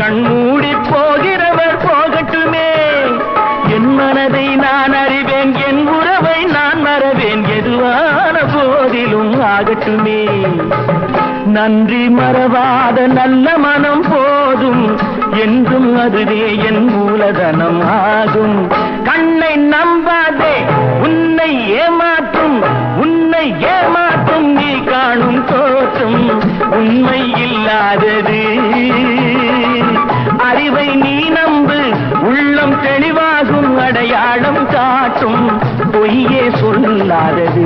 கண்மூடி போகிறவர் போகட்டுமே. என் மனதை நான் அறிவேன், என் உறவை நான் மறவேன், எதுவான போதிலும் ஆகட்டுமே. நன்றி மறவாத நல்ல மனம் போதும், என்றும் அதுவே என் மூலதனம் ஆகும். கண்ணை நம்பாதே, உன்னை ஏமாற்றும், உன்னை ஏமாற்றும் நீ காணும் தோற்றம் உண்மை இல்லாதது. அறிவை நீ நம்பு, உள்ளம் தெளிவாகும், அடையாளம் காட்டும் பொய்யே சொல்லாதது.